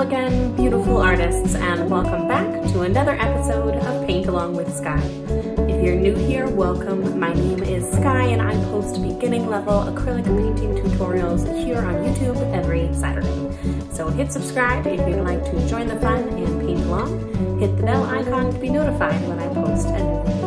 again, beautiful artists, and welcome back to another episode of Paint Along with Skye. If you're new here, welcome. My name is Skye and I post beginning level acrylic painting tutorials here on YouTube every Saturday. So hit subscribe if you'd like to join the fun and paint along. Hit the bell icon to be notified when I post a new video.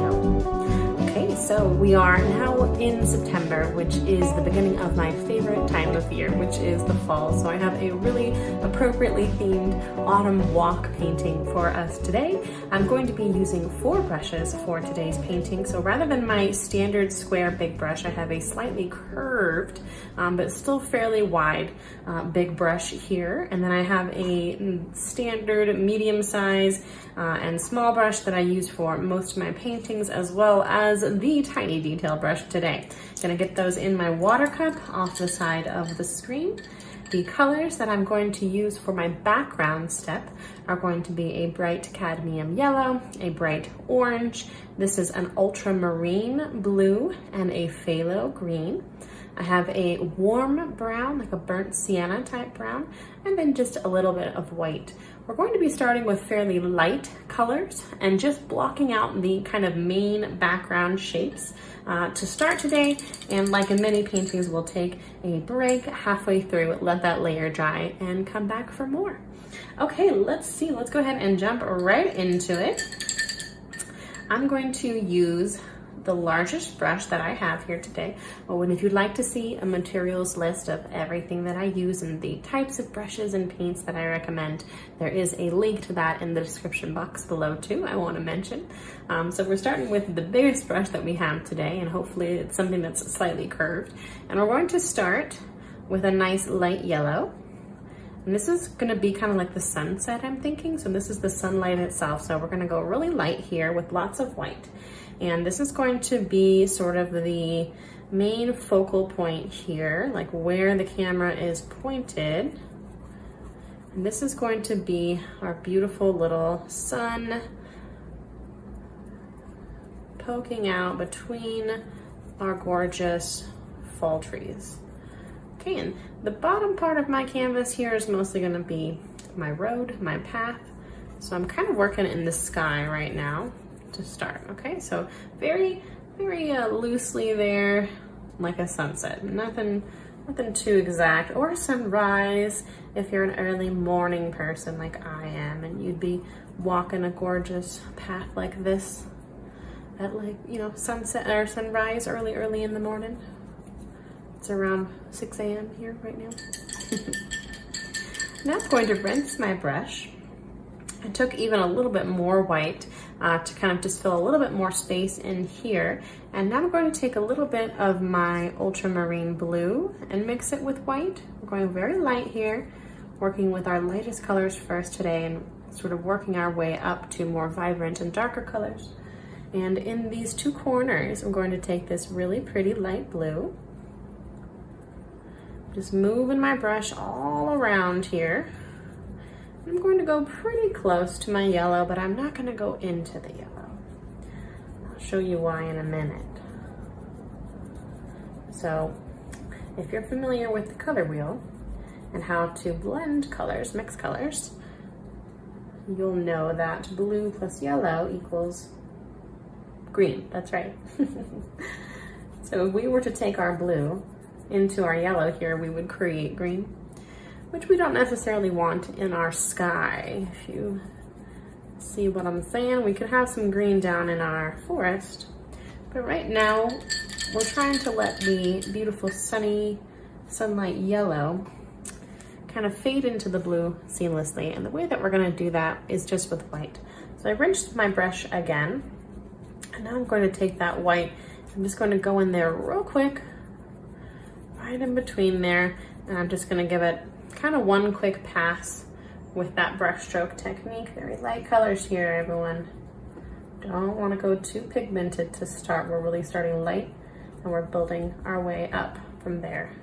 So we are now in September, which is the beginning of my favorite time of year, which is the fall. So I have a really appropriately themed autumn walk painting for us today. I'm going to be using 4 brushes for today's painting. So rather than my standard square big brush, I have a slightly curved, but still fairly wide big brush here. And then I have a standard medium size and small brush that I use for most of my paintings, as well as the tiny detail brush today. Gonna get those in my water cup off the side of the screen. The colors that I'm going to use for my background step are going to be a bright cadmium yellow, a bright orange, this is an ultramarine blue, and a phthalo green. I have a warm brown, like a burnt sienna type brown, and then just a little bit of white. We're going to be starting with fairly light colors and just blocking out the kind of main background shapes to start today. And like in many paintings, we'll take a break halfway through, let that layer dry, and come back for more. Okay, let's see. Let's go ahead and jump right into it. I'm going to use the largest brush that I have here today. Oh, and if you'd like to see a materials list of everything that I use and the types of brushes and paints that I recommend, there is a link to that in the description box below too, I want to mention. So we're starting with the biggest brush that we have today, and hopefully it's something that's slightly curved. And we're going to start with a nice light yellow. And this is going to be kind of like the sunset, I'm thinking. So this is the sunlight itself. So we're going to go really light here with lots of white. And this is going to be sort of the main focal point here, like where the camera is pointed. And this is going to be our beautiful little sun poking out between our gorgeous fall trees. Okay, and the bottom part of my canvas here is mostly going to be my road, my path. So I'm kind of working in the sky right now to start. Okay, so very loosely there, like a sunset. Nothing too exact, or sunrise if you're an early morning person like I am, and you'd be walking a gorgeous path like this at, like, you know, sunset or sunrise early in the morning. It's around 6 a.m. here right now. Now I'm going to rinse my brush. I took even a little bit more white to kind of just fill a little bit more space in here. And now I'm going to take a little bit of my ultramarine blue and mix it with white. We're going very light here, working with our lightest colors first today and sort of working our way up to more vibrant and darker colors. And in these 2 corners, I'm going to take this really pretty light blue. Just moving my brush all around here. I'm going to go pretty close to my yellow, but I'm not going to go into the yellow. I'll show you why in a minute. So, if you're familiar with the color wheel and how to blend colors, mix colors, you'll know that blue plus yellow equals green. That's right. So if we were to take our blue into our yellow here, we would create green, which we don't necessarily want in our sky. If you see what I'm saying, we could have some green down in our forest, but right now we're trying to let the beautiful sunny sunlight yellow kind of fade into the blue seamlessly, and the way that we're going to do that is just with white. So I rinsed my brush again, and now I'm going to take that white. I'm just going to go in there real quick, right in between there, and I'm just going to give it kind of one quick pass with that brush stroke technique. Very light colors here, everyone. Don't want to go too pigmented to start. We're really starting light and we're building our way up from there.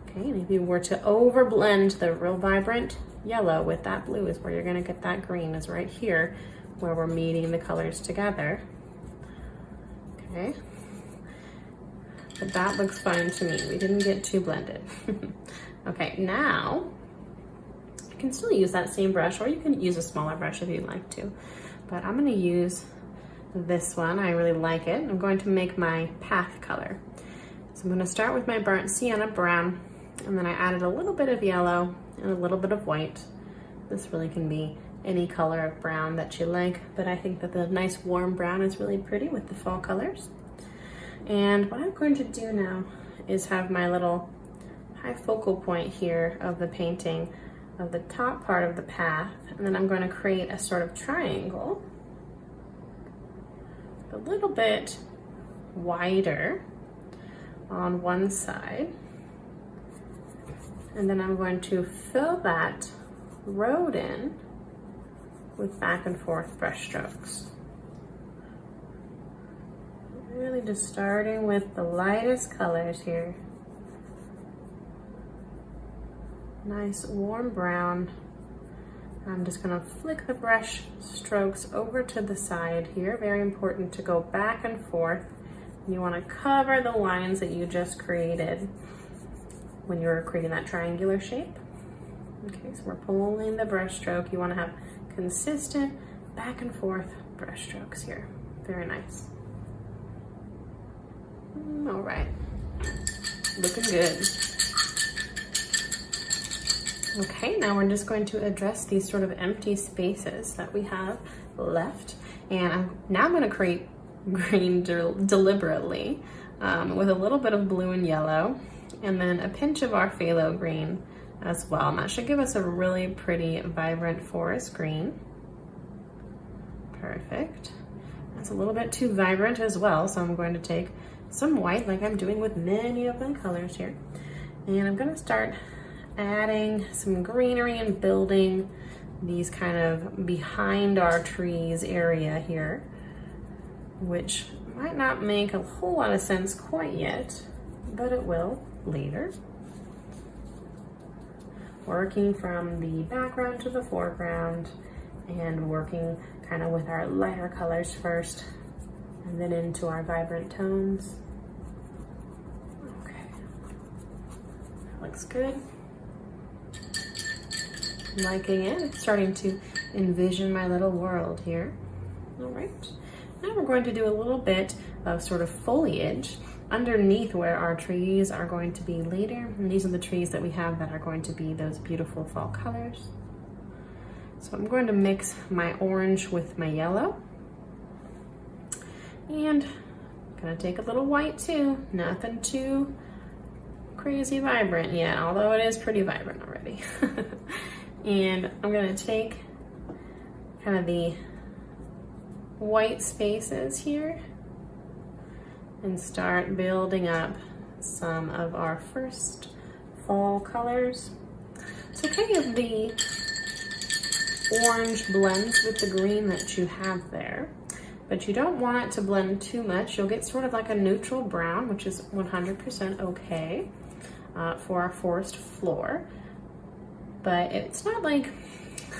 Okay, and if you were to overblend the real vibrant yellow with that blue, is where you're going to get that green, is right here where we're meeting the colors together. Okay, but that looks fine to me. We didn't get too blended. Okay, now can still use that same brush, or you can use a smaller brush if you'd like to. But I'm gonna use this one. I really like it. I'm going to make my path color. So I'm gonna start with my burnt sienna brown, and then I added a little bit of yellow and a little bit of white. This really can be any color of brown that you like, but I think that the nice warm brown is really pretty with the fall colors. And what I'm going to do now is have my little high focal point here of the painting of the top part of the path, and then I'm going to create a sort of triangle, a little bit wider on one side, and then I'm going to fill that road in with back and forth brush strokes. Really just starting with the lightest colors here. Nice warm brown. I'm just gonna flick the brush strokes over to the side here. Very important to go back and forth. You wanna cover the lines that you just created when you're creating that triangular shape. Okay, so we're pulling the brush stroke. You wanna have consistent back and forth brush strokes here. Very nice. All right, looking good. Okay, now we're just going to address these sort of empty spaces that we have left. And I'm going to create green deliberately with a little bit of blue and yellow, and then a pinch of our phthalo green as well. And that should give us a really pretty, vibrant forest green. Perfect. That's a little bit too vibrant as well, so I'm going to take some white, like I'm doing with many of my colors here. And I'm going to start adding some greenery and building these kind of behind our trees area here, which might not make a whole lot of sense quite yet, but it will later. Working from the background to the foreground and working kind of with our lighter colors first and then into our vibrant tones. Okay, looks good. Liking it. Starting to envision my little world here. All right, now we're going to do a little bit of sort of foliage underneath where our trees are going to be later. And these are the trees that we have that are going to be those beautiful fall colors. So I'm going to mix my orange with my yellow. And I'm gonna take a little white too. Nothing too crazy vibrant yet, although it is pretty vibrant already. And I'm gonna take kind of the white spaces here and start building up some of our first fall colors. It's okay if the orange blends with the green that you have there, but you don't want it to blend too much. You'll get sort of like a neutral brown, which is 100% okay for our forest floor. But it's not like,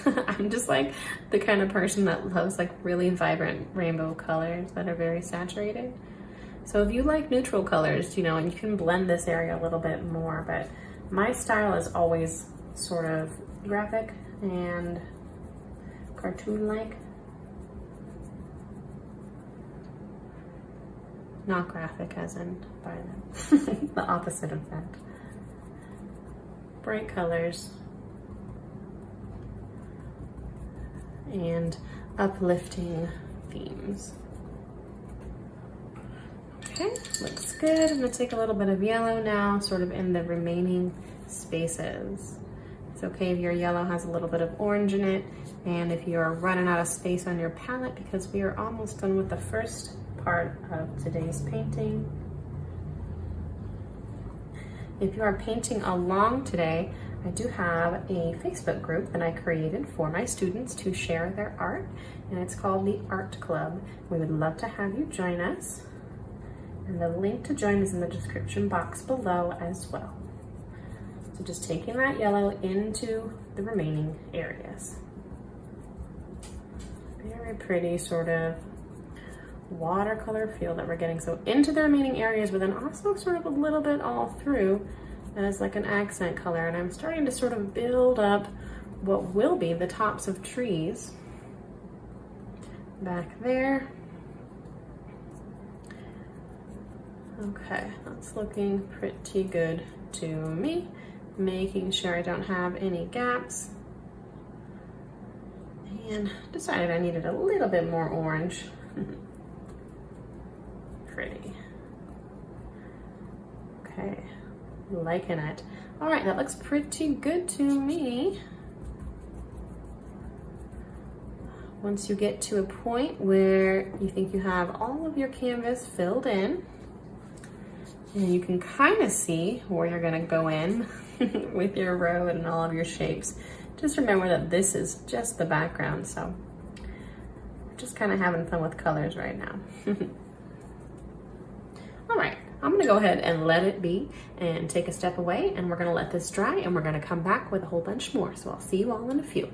I'm just like the kind of person that loves like really vibrant rainbow colors that are very saturated. So if you like neutral colors, you know, and you can blend this area a little bit more, but my style is always sort of graphic and cartoon-like. Not graphic as in violent, the opposite of that. Bright colors and uplifting themes. Okay, looks good. I'm gonna take a little bit of yellow now, sort of in the remaining spaces. It's okay if your yellow has a little bit of orange in it, and if you're running out of space on your palette, because we are almost done with the first part of today's painting. If you are painting along today, I do have a Facebook group that I created for my students to share their art, and it's called the Art Club. We would love to have you join us, and the link to join is in the description box below as well. So just taking that yellow into the remaining areas. Very pretty sort of watercolor feel that we're getting. So into the remaining areas, but then also sort of a little bit all through as like an accent color. And I'm starting to sort of build up what will be the tops of trees back there. Okay, that's looking pretty good to me. Making sure I don't have any gaps. And decided I needed a little bit more orange. Pretty. Okay, liking it. All right, that looks pretty good to me. Once you get to a point where you think you have all of your canvas filled in, and you can kind of see where you're gonna go in with your road and all of your shapes. Just remember that this is just the background, so we're just kind of having fun with colors right now. All right, I'm gonna go ahead and let it be and take a step away, and we're gonna let this dry, and we're gonna come back with a whole bunch more. So I'll see you all in a few.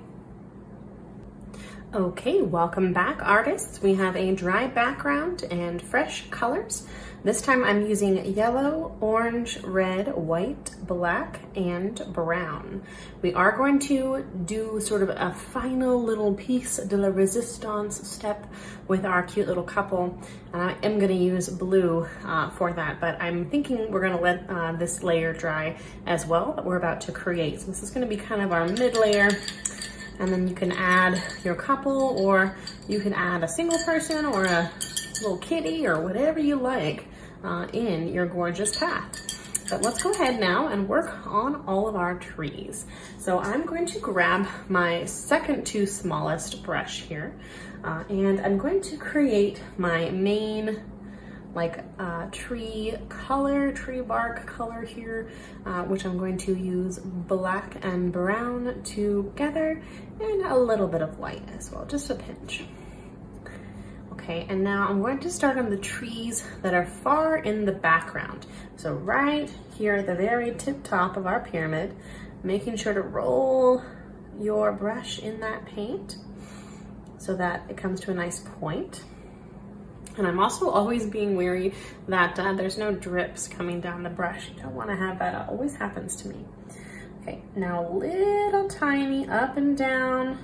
Okay, welcome back, artists. We have a dry background and fresh colors. This time I'm using yellow, orange, red, white, black, and brown. We are going to do sort of a final little piece de la resistance step with our cute little couple. And I am gonna use blue for that, but I'm thinking we're gonna let this layer dry as well that we're about to create. So this is gonna be kind of our mid layer. And then you can add your couple, or you can add a single person or a little kitty or whatever you like in your gorgeous path. But let's go ahead now and work on all of our trees. So I'm going to grab my second to smallest brush here, and I'm going to create my main tree color, tree bark color here, which I'm going to use black and brown together and a little bit of white as well, just a pinch. Okay, and now I'm going to start on the trees that are far in the background. So right here at the very tip top of our pyramid, making sure to roll your brush in that paint so that it comes to a nice point. And I'm also always being wary that there's no drips coming down the brush. You don't want to have that. It always happens to me. Okay, now little tiny up and down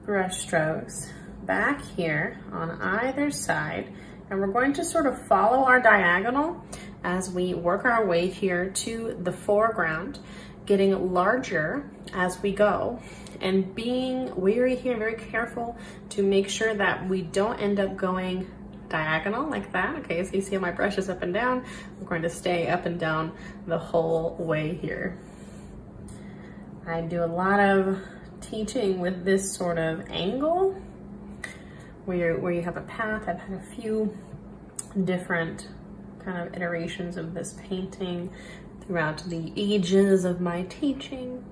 brush strokes back here on either side. And we're going to sort of follow our diagonal as we work our way here to the foreground, getting larger as we go, and being wary here, very careful to make sure that we don't end up going diagonal like that. Okay, so you see how my brush is up and down. I'm going to stay up and down the whole way here. I do a lot of teaching with this sort of angle where you have a path. I've had a few different kind of iterations of this painting throughout the ages of my teaching.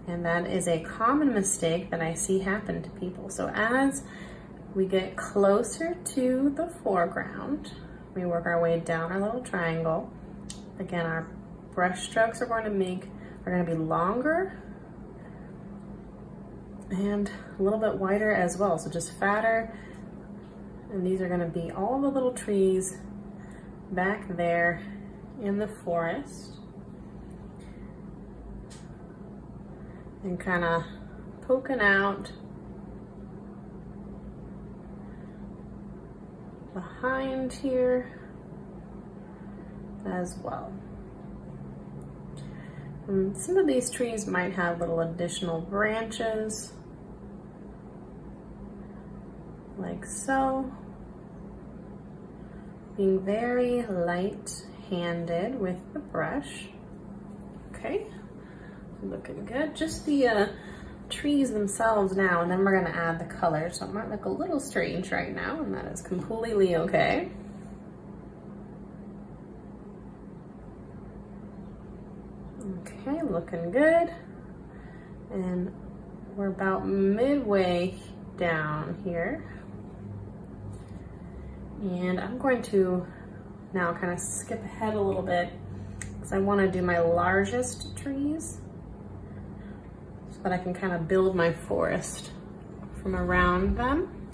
And that is a common mistake that I see happen to people. So as we get closer to the foreground, we work our way down our little triangle. Again, our brush strokes are going to be longer and a little bit wider as well. So just fatter. And these are going to be all the little trees back there in the forest. And kind of poking out behind here as well. And some of these trees might have little additional branches, like so. Being very light-handed with the brush. Okay. Looking good. Just the trees themselves now, and then we're gonna add the color. So it might look a little strange right now, and that is completely okay. Okay, looking good. And we're about midway down here. And I'm going to now kind of skip ahead a little bit because I want to do my largest trees, so that I can kind of build my forest from around them.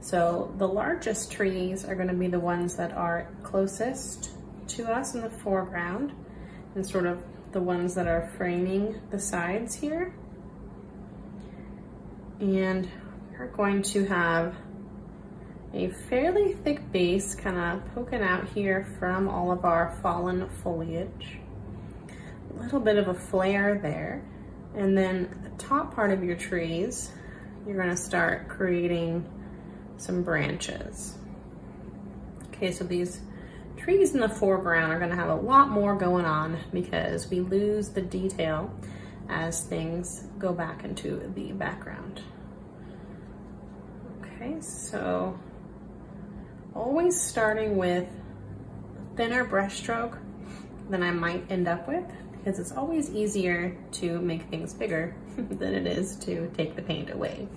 So the largest trees are going to be the ones that are closest to us in the foreground and sort of the ones that are framing the sides here. And we're going to have a fairly thick base kind of poking out here from all of our fallen foliage. A little bit of a flare there. And then the top part of your trees, you're gonna start creating some branches. Okay, so these trees in the foreground are gonna have a lot more going on because we lose the detail as things go back into the background. Okay, so always starting with a thinner brush stroke than I might end up with, because it's always easier to make things bigger than it is to take the paint away.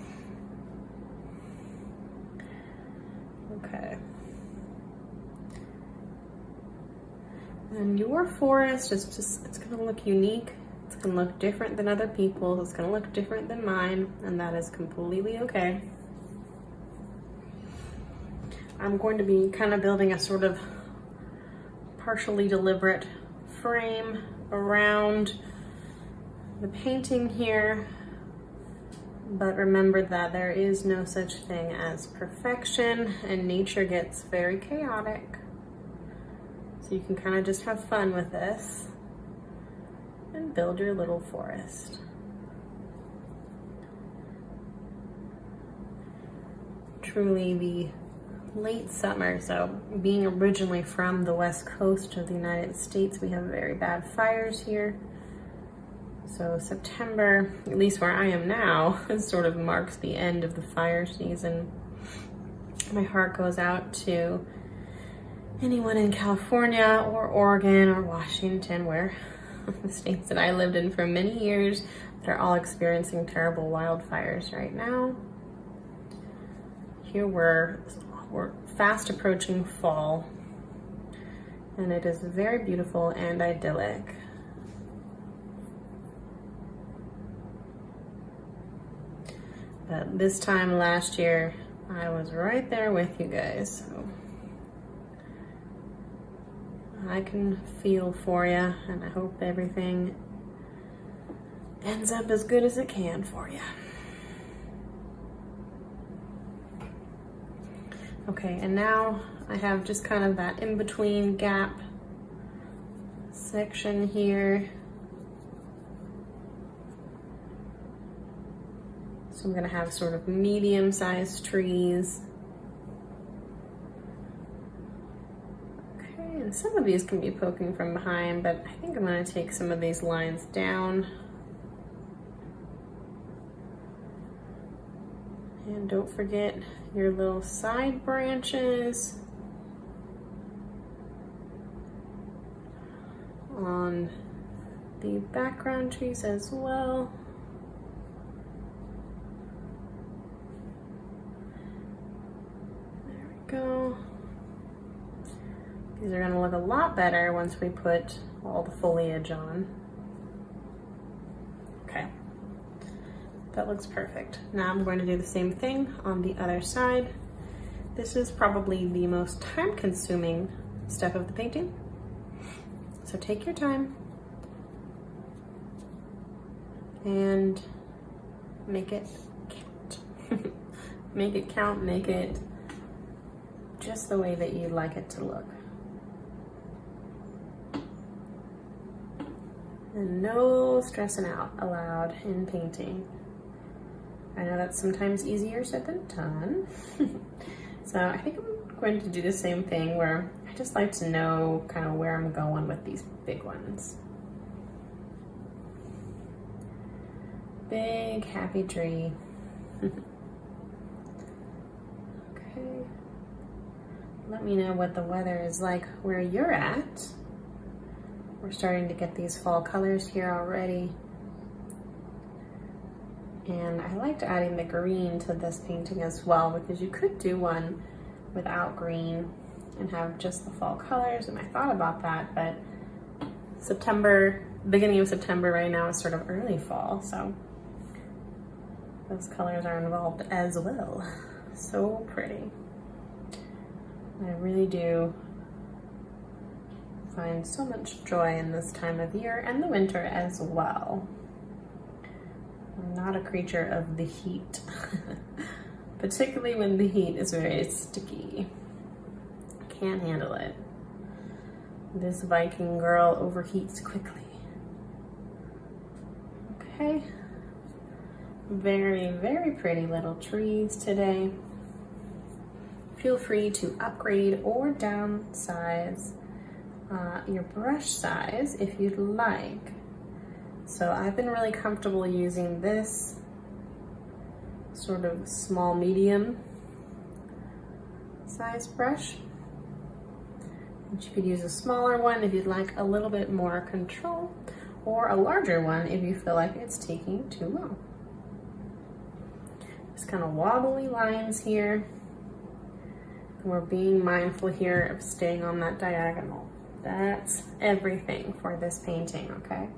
Okay. And your forest is just, it's gonna look unique. It's gonna look different than other people's. It's gonna look different than mine, and that is completely okay. I'm going to be kind of building a sort of partially deliberate frame around the painting here, but remember that there is no such thing as perfection, and nature gets very chaotic. So you can kind of just have fun with this and build your little forest. Truly the late summer, so being originally from the west coast of the United States, we have very bad fires here. So September, at least where I am now, sort of marks the end of the fire season. My heart goes out to anyone in California or Oregon or Washington, where the states that I lived in for many years, that are all experiencing terrible wildfires right now. Here we're fast approaching fall, and it is very beautiful and idyllic. But this time last year, I was right there with you guys, so I can feel for you, and I hope everything ends up as good as it can for you. Okay, and now I have just kind of that in-between gap section here. So I'm gonna have sort of medium-sized trees. Okay, and some of these can be poking from behind, but I think I'm gonna take some of these lines down. And don't forget your little side branches on the background trees as well. There we go. These are gonna look a lot better once we put all the foliage on. Okay. That looks perfect. Now I'm going to do the same thing on the other side. This is probably the most time-consuming step of the painting. So take your time and make it count. Make it count, make it just the way that you'd like it to look. And no stressing out allowed in painting. I know that's sometimes easier said than done. So I think I'm going to do the same thing where I just like to know kind of where I'm going with these big ones. Big happy tree. Okay. Let me know what the weather is like where you're at. We're starting to get these fall colors here already. And I liked adding the green to this painting as well, because you could do one without green and have just the fall colors, and I thought about that, but September, beginning of September right now is sort of early fall, so those colors are involved as well. So pretty. I really do find so much joy in this time of year and the winter as well. I'm not a creature of the heat, particularly when the heat is very sticky. Can't handle it. This Viking girl overheats quickly. Okay. Very, very pretty little trees today. Feel free to upgrade or downsize your brush size if you'd like. So I've been really comfortable using this sort of small medium size brush. But you could use a smaller one if you'd like a little bit more control, or a larger one if you feel like it's taking too long. Just kind of wobbly lines here. And we're being mindful here of staying on that diagonal. That's everything for this painting, okay?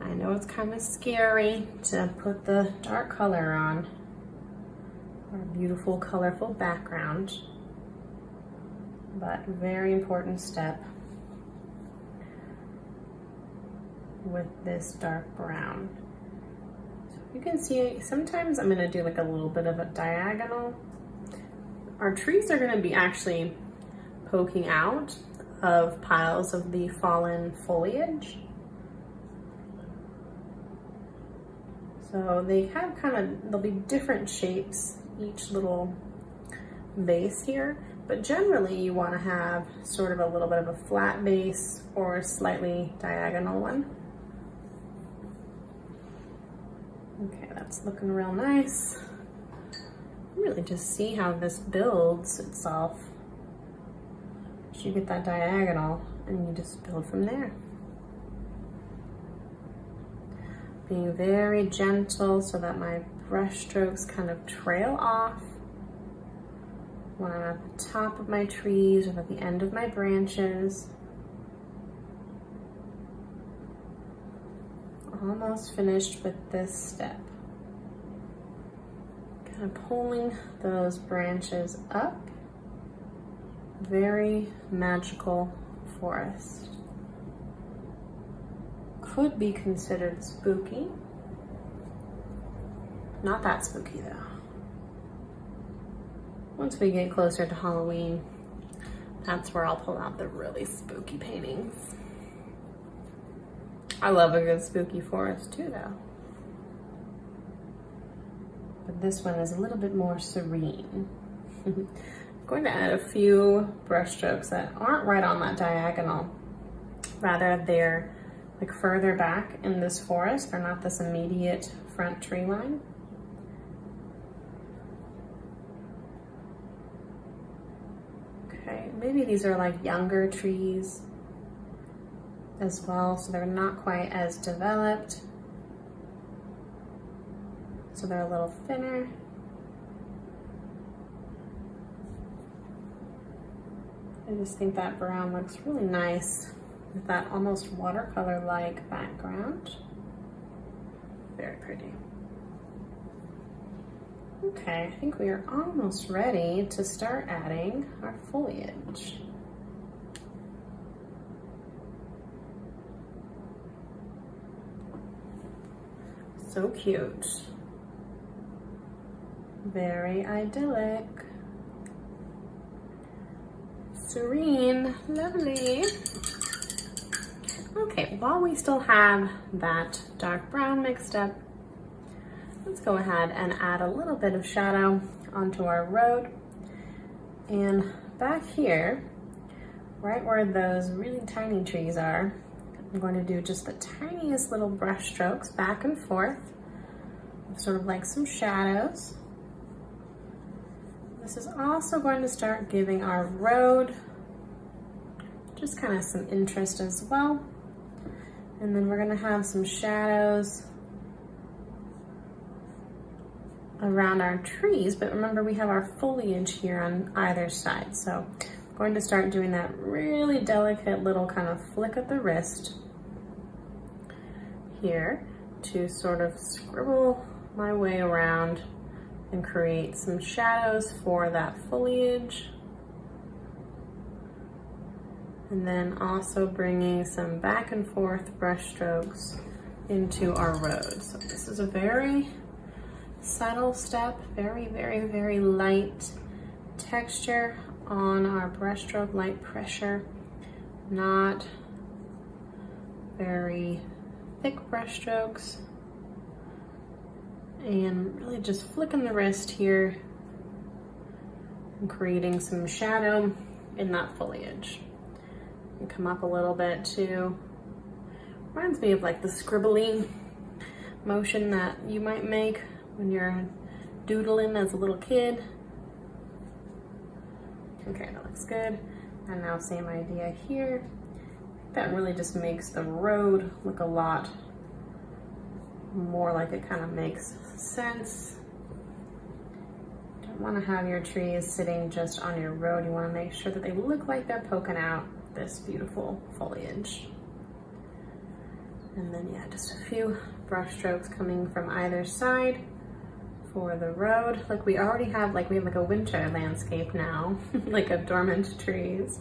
I know it's kind of scary to put the dark color on our beautiful, colorful background, but very important step with this dark brown. So you can see sometimes I'm gonna do like a little bit of a diagonal. Our trees are gonna be actually poking out of piles of the fallen foliage. So they have there'll be different shapes, each little base here, but generally you wanna have sort of a little bit of a flat base or a slightly diagonal one. Okay, that's looking real nice. Really just see how this builds itself. You get that diagonal and you just build from there. Being very gentle so that my brush strokes kind of trail off when I'm at the top of my trees or at the end of my branches. Almost finished with this step. Kind of pulling those branches up. Very magical forest. Could be considered spooky. Not that spooky though. Once we get closer to Halloween, that's where I'll pull out the really spooky paintings. I love a good spooky forest too though. But this one is a little bit more serene. I'm going to add a few brush strokes that aren't right on that diagonal. Rather, they're like further back in this forest. They're not this immediate front tree line. Okay, maybe these are like younger trees as well, so they're not quite as developed. So they're a little thinner. I just think that brown looks really nice with that almost watercolor-like background. Very pretty. Okay, I think we are almost ready to start adding our foliage. So cute. Very idyllic. Serene, lovely. Okay, while we still have that dark brown mixed up, let's go ahead and add a little bit of shadow onto our road. And back here, right where those really tiny trees are, I'm going to do just the tiniest little brush strokes back and forth, sort of like some shadows. This is also going to start giving our road just kind of some interest as well. And then we're going to have some shadows around our trees, but remember we have our foliage here on either side. So I'm going to start doing that really delicate little kind of flick of the wrist here to sort of scribble my way around and create some shadows for that foliage. And then also bringing some back and forth brush strokes into our road. So this is a very subtle step, very, very, very light texture on our brush stroke, light pressure, not very thick brush strokes. And really just flicking the wrist here and creating some shadow in that foliage. And come up a little bit too. Reminds me of like the scribbly motion that you might make when you're doodling as a little kid. Okay, that looks good. And now same idea here. That really just makes the road look a lot more like it kind of makes sense. Don't want to have your trees sitting just on your road. You want to make sure that they look like they're poking out this beautiful foliage. And then yeah, just a few brush strokes coming from either side for the road. Like we already have, like we have like a winter landscape now, like of dormant trees.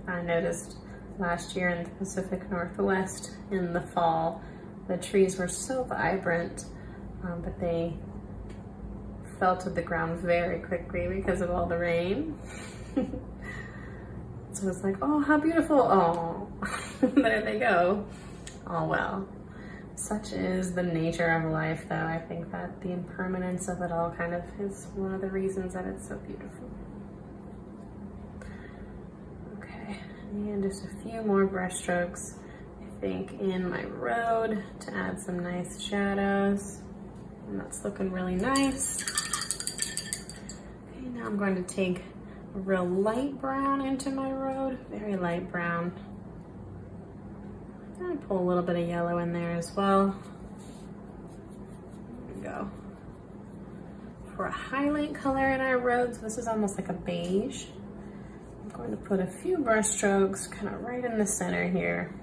I noticed last year in the Pacific Northwest in the fall, the trees were so vibrant, but they fell to the ground very quickly because of all the rain. So it's like, oh, how beautiful. Oh, there they go. Oh, well, such is the nature of life, though. I think that the impermanence of it all kind of is one of the reasons that it's so beautiful. Okay, and just a few more brush strokes, I think, in my road to add some nice shadows. And that's looking really nice. Okay, now I'm going to take a real light brown into my road, very light brown. And I pull a little bit of yellow in there as well. There we go. For a highlight color in our roads, this is almost like a beige. I'm going to put a few brush strokes kind of right in the center here.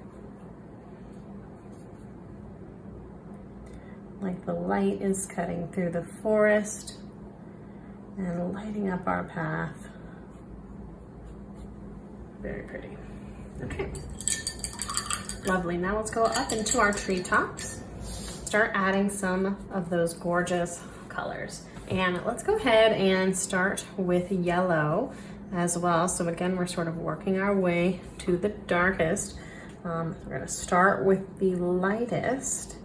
Like the light is cutting through the forest and lighting up our path. Very pretty. Okay. Lovely. Now let's go up into our treetops. Start adding some of those gorgeous colors. And let's go ahead and start with yellow as well. So again, we're sort of working our way to the darkest. We're gonna start with the lightest,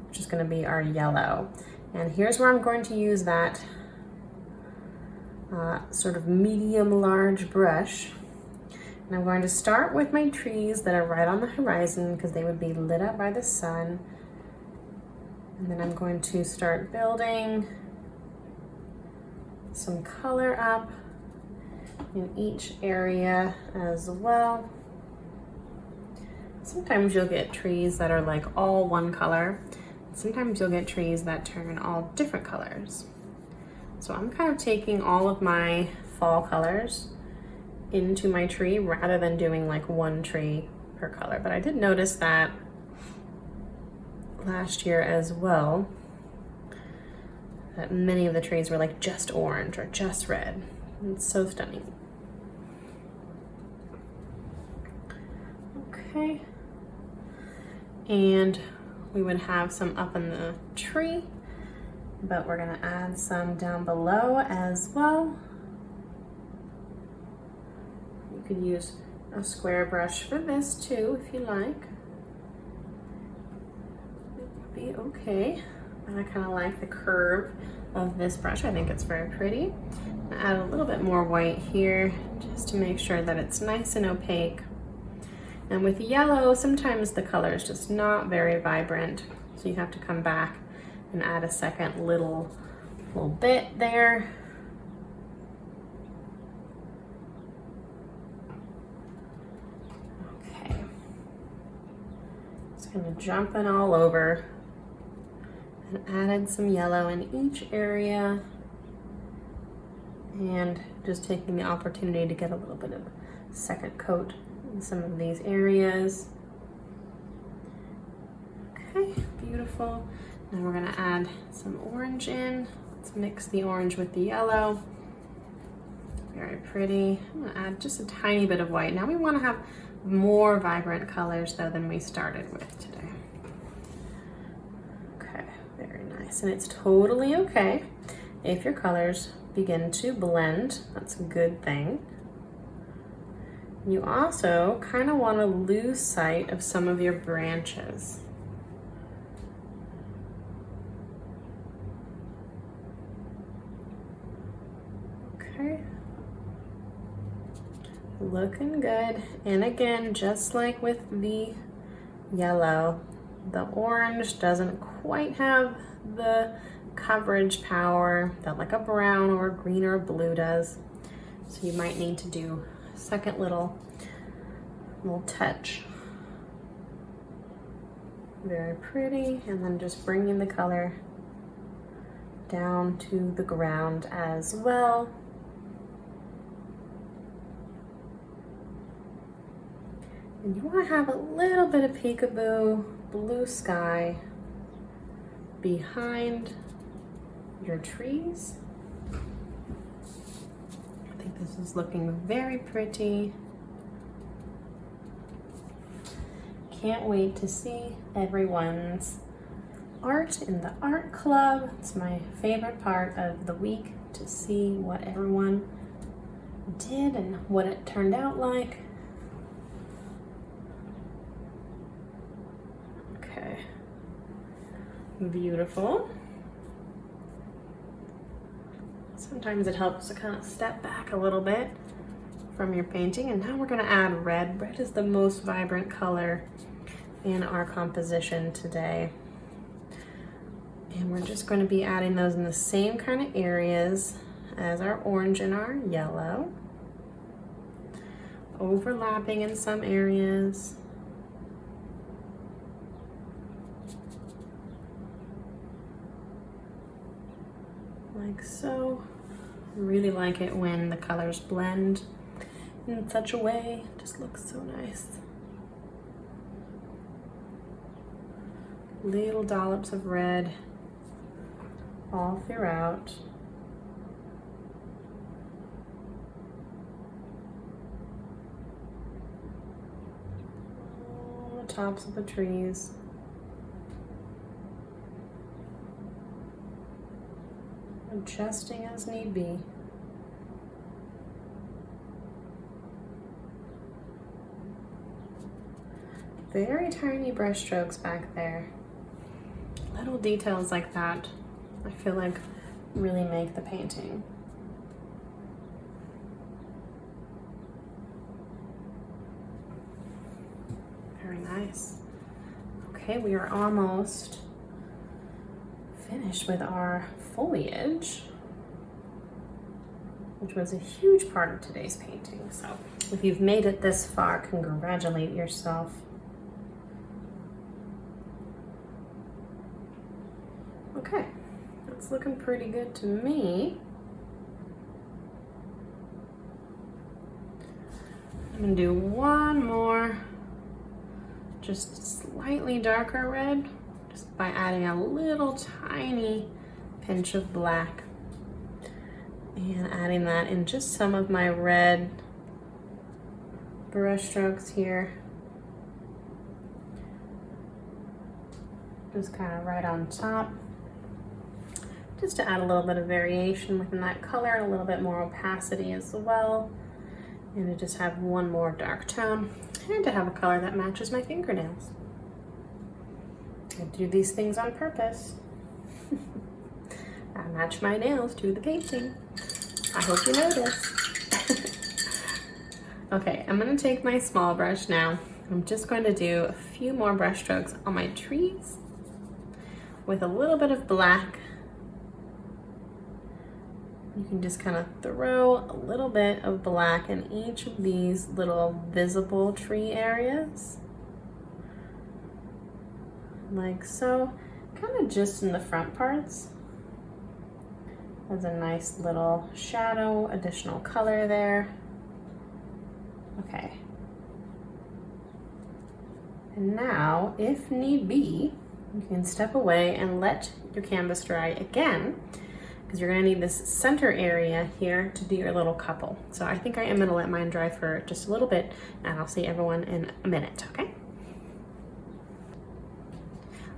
which is gonna be our yellow. And here's where I'm going to use that sort of medium large brush. And I'm going to start with my trees that are right on the horizon because they would be lit up by the sun. And then I'm going to start building some color up in each area as well. Sometimes you'll get trees that are like all one color. Sometimes you'll get trees that turn all different colors. So I'm kind of taking all of my fall colors into my tree rather than doing like one tree per color. But I did notice that last year as well, that many of the trees were like just orange or just red. It's so stunning. Okay. And we would have some up in the tree, but we're gonna add some down below as well. You could use a square brush for this too, if you like. It would be okay. And I kind of like the curve of this brush. I think it's very pretty. I'll add a little bit more white here just to make sure that it's nice and opaque. And with yellow, sometimes the color is just not very vibrant. So you have to come back and add a second little bit there. Kind of jumping all over and added some yellow in each area and just taking the opportunity to get a little bit of second coat in some of these areas. Okay, beautiful. Now we're gonna add some orange in Let's mix the orange with the yellow. Very pretty. I'm gonna add just a tiny bit of white. Now we want to have more vibrant colors though than we started with today. Okay, very nice. And it's totally okay if your colors begin to blend. That's a good thing. You also kind of want to lose sight of some of your branches. Okay. Looking good. And again, just like with the yellow, the orange doesn't quite have the coverage power that like a brown or a green or a blue does. So you might need to do a second little touch. Very pretty. And then just bringing the color down to the ground as well. And you want to have a little bit of peekaboo blue sky behind your trees. I think this is looking very pretty. Can't wait to see everyone's art in the art club. It's my favorite part of the week, to see what everyone did and what it turned out like. Okay, beautiful. Sometimes it helps to kind of step back a little bit from your painting. And now we're going to add red. Red is the most vibrant color in our composition today. And we're just going to be adding those in the same kind of areas as our orange and our yellow. Overlapping in some areas. Like so. I really like it when the colors blend in such a way. It just looks so nice. Little dollops of red all throughout. All the tops of the trees. Adjusting as need be. Very tiny brush strokes back there. Little details like that, I feel like, really make the painting. Very nice. Okay, we are almost finished with our foliage, which was a huge part of today's painting. So if you've made it this far, congratulate yourself. Okay, that's looking pretty good to me. I'm gonna do one more, just slightly darker red, just by adding a little tiny pinch of black and adding that in just some of my red brush strokes here. Just kind of right on top, just to add a little bit of variation within that color, a little bit more opacity as well, and to just have one more dark tone, and to have a color that matches my fingernails. I do these things on purpose. I match my nails to the painting. I hope you notice. Okay, I'm gonna take my small brush now. I'm just going to do a few more brush strokes on my trees with a little bit of black. You can just kind of throw a little bit of black in each of these little visible tree areas. Like so, kind of just in the front parts. As a nice little shadow, additional color there. Okay. And now, if need be, you can step away and let your canvas dry again, because you're gonna need this center area here to do your little couple. So I think I am gonna let mine dry for just a little bit, and I'll see everyone in a minute, okay?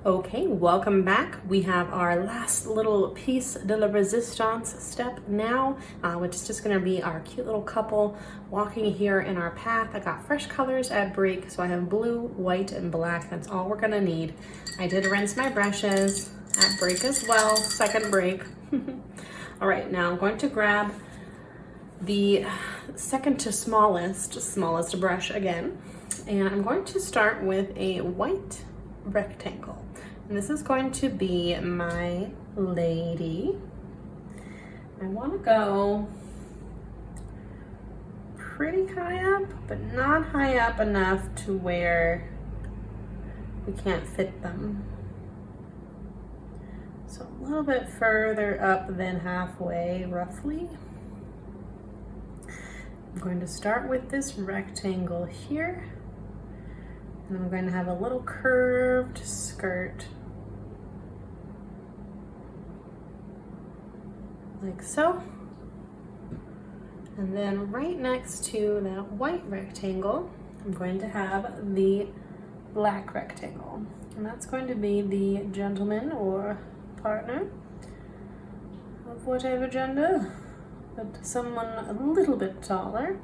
Okay, welcome back. We have our last little piece de la resistance step now, which is just gonna be our cute little couple walking here in our path. I got fresh colors at break, so I have blue, white, and black. That's all we're gonna need. I did rinse my brushes at break as well, second break. All right, now I'm going to grab the second to smallest brush again, and I'm going to start with a white rectangle. And this is going to be my lady. I want to go pretty high up, but not high up enough to where we can't fit them. So a little bit further up than halfway, roughly. I'm going to start with this rectangle here. And I'm going to have a little curved skirt, like so. And then right next to that white rectangle, I'm going to have the black rectangle. And that's going to be the gentleman or partner of whatever gender, but someone a little bit taller.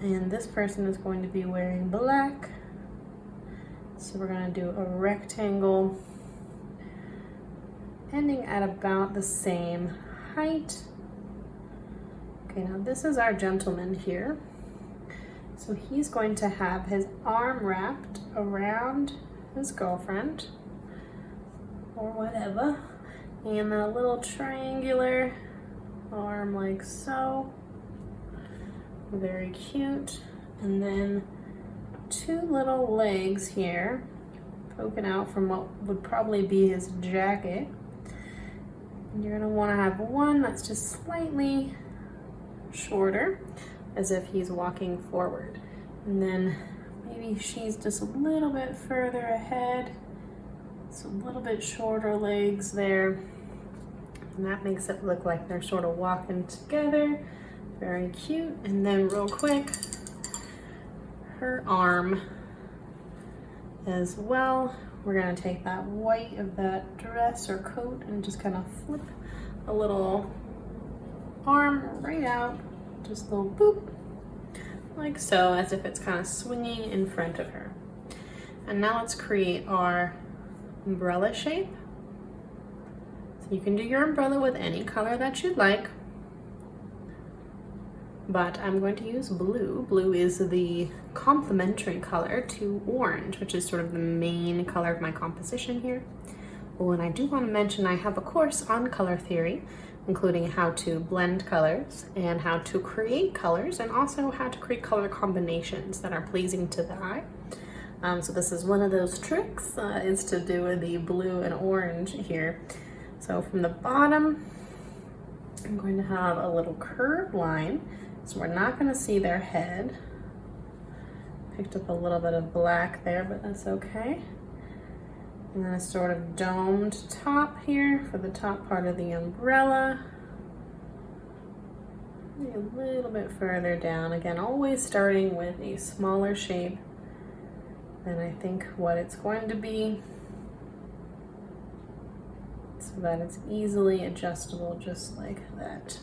And this person is going to be wearing black. So we're going to do a rectangle ending at about the same height. Okay, now this is our gentleman here. So he's going to have his arm wrapped around his girlfriend or whatever, and a little triangular arm like so. Very cute. And then two little legs here poking out from what would probably be his jacket. And you're going to want to have one that's just slightly shorter, as if he's walking forward. And then maybe she's just a little bit further ahead. So a little bit shorter legs there. And that makes it look like they're sort of walking together. Very cute. And then real quick, her arm as well. We're gonna take that white of that dress or coat and just kind of flip a little arm right out, just a little boop, like so, as if it's kind of swinging in front of her. And now let's create our umbrella shape. So you can do your umbrella with any color that you'd like, but I'm going to use blue. Blue is the complementary color to orange, which is sort of the main color of my composition here. Oh, and I do want to mention I have a course on color theory, including how to blend colors and how to create colors, and also how to create color combinations that are pleasing to the eye. So this is one of those tricks, is to do the blue and orange here. So from the bottom, I'm going to have a little curved line. So we're not going to see their head. Picked up a little bit of black there, but that's okay. And then a sort of domed top here for the top part of the umbrella. Maybe a little bit further down. Again, always starting with a smaller shape than I think what it's going to be, so that it's easily adjustable just like that.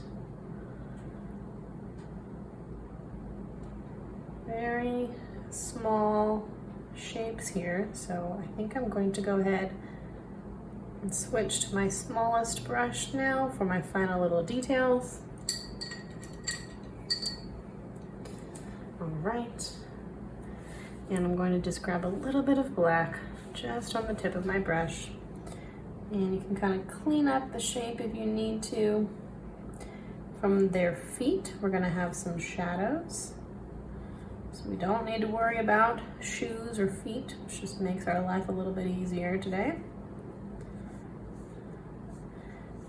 Very small shapes here, so I think I'm going to go ahead and switch to my smallest brush now for my final little details. All right, and I'm going to just grab a little bit of black just on the tip of my brush, and you can kind of clean up the shape if you need to. From their feet, we're going to have some shadows. So we don't need to worry about shoes or feet, which just makes our life a little bit easier today.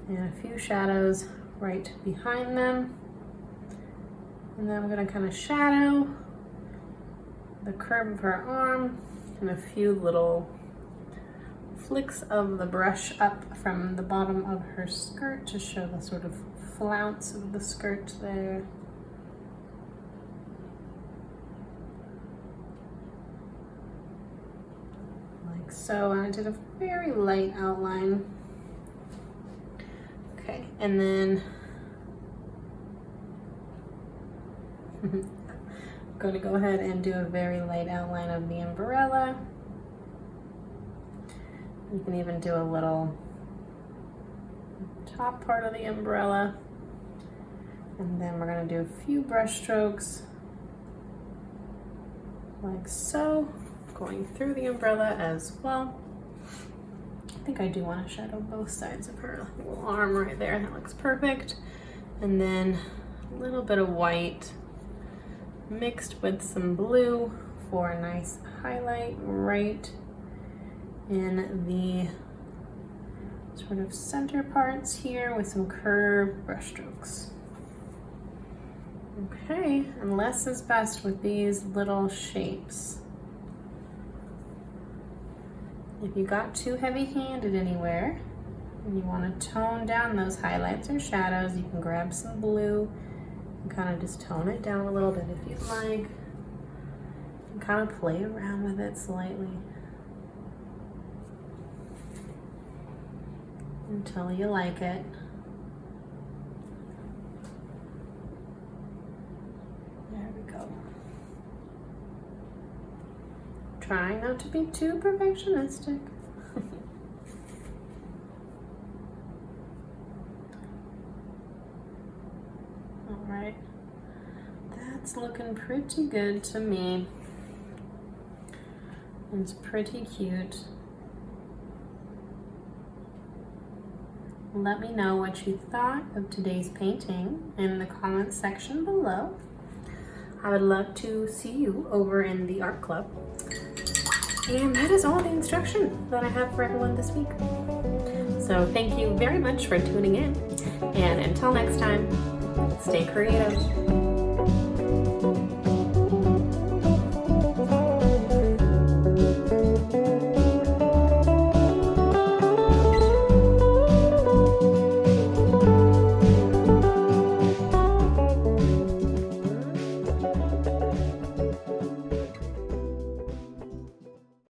And a few shadows right behind them. And then I'm going to kind of shadow the curve of her arm and a few little flicks of the brush up from the bottom of her skirt to show the sort of flounce of the skirt there. Like so, and I did a very light outline. Okay, and then I'm going to go ahead and do a very light outline of the umbrella. You can even do a little top part of the umbrella. And then we're going to do a few brush strokes like so, going through the umbrella as well. I think I do want to shadow both sides of her little arm right there. That looks perfect. And then a little bit of white mixed with some blue for a nice highlight right in the sort of center parts here with some curved brush strokes. Okay, and less is best with these little shapes. If you got too heavy-handed anywhere and you want to tone down those highlights or shadows, you can grab some blue and kind of just tone it down a little bit if you'd like. And kind of play around with it slightly until you like it. There we go. Trying not to be too perfectionistic. All right, that's looking pretty good to me. It's pretty cute. Let me know what you thought of today's painting in the comments section below. I would love to see you over in the art club. And that is all the instruction that I have for everyone this week. So thank you very much for tuning in. And until next time, stay creative.